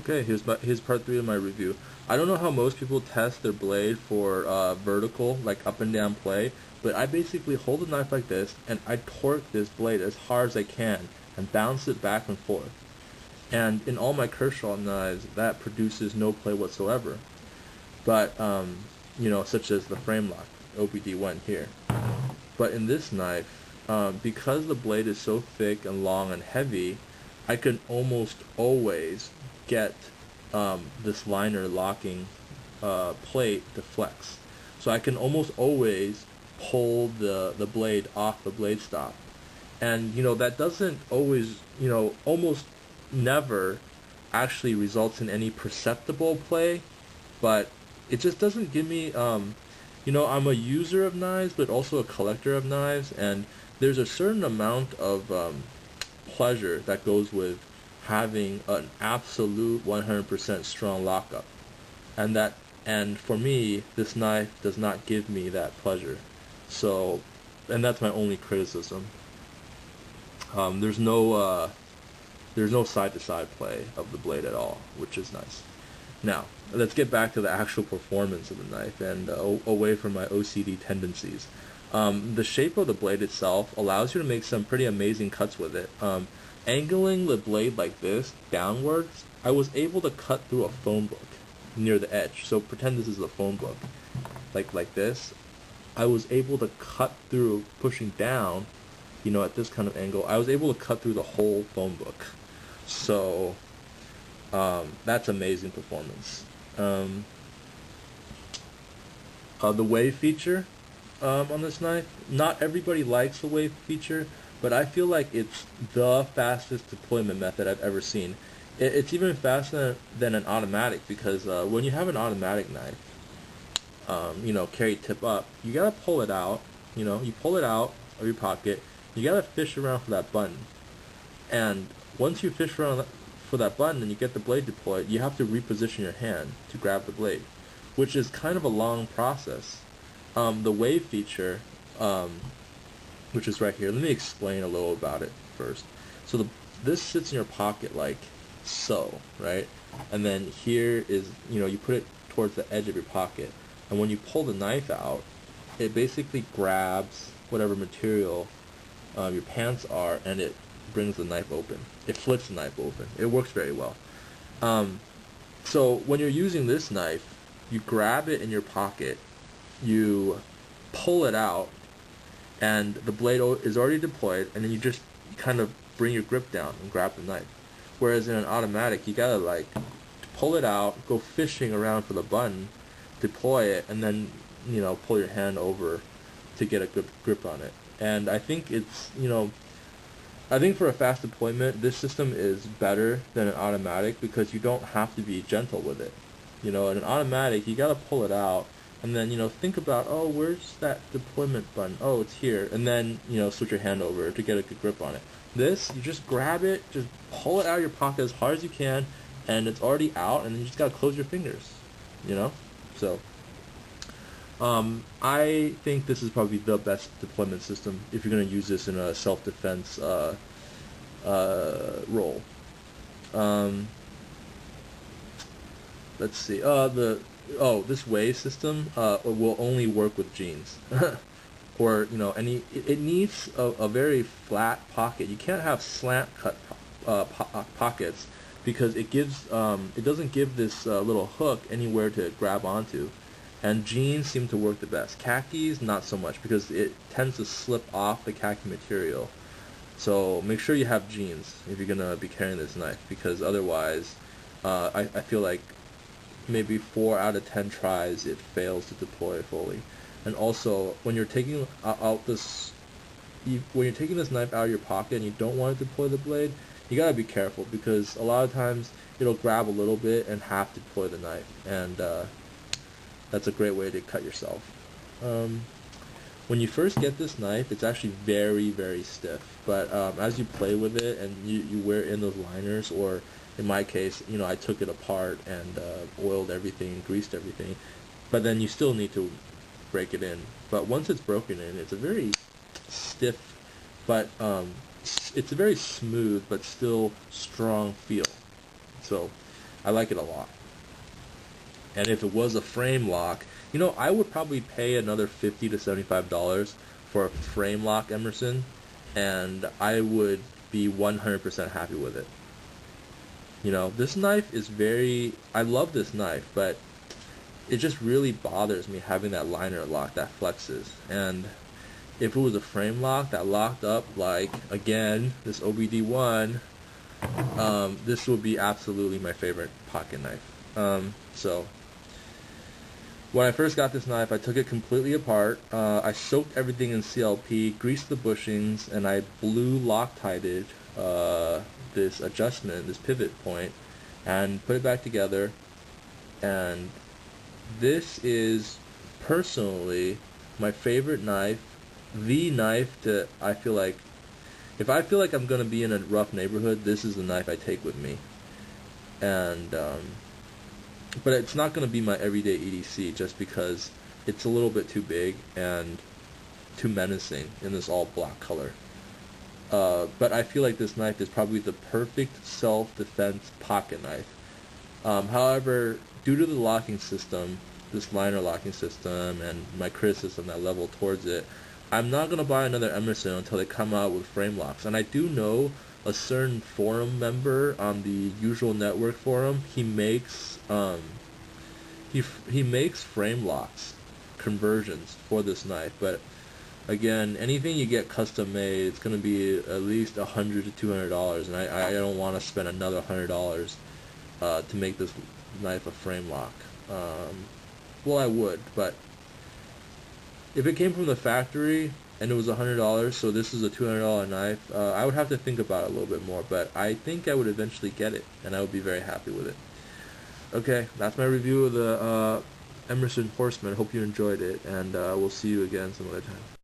Okay, here's part 3 of my review. I don't know how most people test their blade for vertical, like up and down play, but I basically hold the knife like this, and I torque this blade as hard as I can, and bounce it back and forth. And in all my Kershaw knives, that produces no play whatsoever. But, such as the frame lock, OBD1 here. But in this knife, because the blade is so thick and long and heavy, I can almost always get this liner locking plate to flex. So I can almost always pull the blade off the blade stop. And, that doesn't always, almost never actually results in any perceptible play, but it just doesn't give me, I'm a user of knives, but also a collector of knives, and there's a certain amount of pleasure that goes with having an absolute 100% strong lockup, and for me, this knife does not give me that pleasure. So, and that's my only criticism. There's no side-to-side play of the blade at all, which is nice. Now, let's get back to the actual performance of the knife and away from my OCD tendencies. The shape of the blade itself allows you to make some pretty amazing cuts with it. Angling the blade like this, downwards, I was able to cut through a phone book near the edge. So pretend this is a phone book. Like this. I was able to cut through, pushing down, at this kind of angle, I was able to cut through the whole phone book. So, that's amazing performance. The wave feature on this knife, not everybody likes the wave feature, but I feel like it's the fastest deployment method I've ever seen. It's even faster than an automatic, because when you have an automatic knife, carry tip up, you gotta pull it out, you pull it out of your pocket, you gotta fish around for that button. And once you fish around for that button and you get the blade deployed, you have to reposition your hand to grab the blade, which is kind of a long process. The wave feature, which is right here, let me explain a little about it first. So this sits in your pocket like so, right? And then here is, you put it towards the edge of your pocket. And when you pull the knife out, it basically grabs whatever material your pants are, and it brings the knife open. It flips the knife open. It works very well. So when you're using this knife, you grab it in your pocket, you pull it out, and the blade is already deployed, and then you just kind of bring your grip down and grab the knife. Whereas in an automatic, you gotta pull it out, go fishing around for the button, deploy it, and then pull your hand over to get a good grip on it. And I think I think for a fast deployment, this system is better than an automatic because you don't have to be gentle with it. In an automatic, you gotta pull it out, and then think about, oh, where's that deployment button? Oh, it's here, and then switch your hand over to get a good grip on it. This, you just grab it, just pull it out of your pocket as hard as you can, and it's already out, and then you just gotta close your fingers. So. I think this is probably the best deployment system if you're going to use this in a self-defense role. Let's see. This wave system will only work with jeans, or It needs a very flat pocket. You can't have slant cut pockets because it doesn't give this little hook anywhere to grab onto. And jeans seem to work the best. Khakis, not so much, because it tends to slip off the khaki material. So make sure you have jeans if you're going to be carrying this knife, because otherwise, I feel like maybe 4 out of 10 tries it fails to deploy fully. And also, when you're taking this knife out of your pocket and you don't want to deploy the blade, you gotta be careful, because a lot of times it'll grab a little bit and half deploy the knife, and that's a great way to cut yourself. When you first get this knife, it's actually very, very stiff. But as you play with it and you wear in those liners, or in my case, I took it apart and oiled everything, greased everything. But then you still need to break it in. But once it's broken in, it's a very stiff, but it's a very smooth but still strong feel. So I like it a lot. And if it was a frame lock, I would probably pay another $50 to $75 for a frame lock Emerson, and I would be 100% happy with it. This knife is I love this knife, but it just really bothers me having that liner lock that flexes. And if it was a frame lock that locked up, like, again, this OBD1, this would be absolutely my favorite pocket knife. So when I first got this knife, I took it completely apart. I soaked everything in CLP, greased the bushings, and I blue Loctited this adjustment, this pivot point, and put it back together. And this is personally my favorite knife, the knife that I feel like, if I feel like I'm going to be in a rough neighborhood, this is the knife I take with me. And but it's not going to be my everyday EDC just because it's a little bit too big and too menacing in this all black color. But I feel like this knife is probably the perfect self-defense pocket knife. However, due to the locking system, this liner locking system, and my criticism that level towards it, I'm not going to buy another Emerson until they come out with frame locks. And I do know a certain forum member on the Usual Network forum, he makes he makes frame locks conversions for this knife. But again, anything you get custom made, it's going to be at least $100 to $200, and I don't want to spend another $100 to make this knife a frame lock. Well, I would, but if it came from the factory and it was $100, so this is a $200 knife, I would have to think about it a little bit more, but I think I would eventually get it, and I would be very happy with it. Okay, that's my review of the Emerson Horseman. Hope you enjoyed it, and we'll see you again some other time.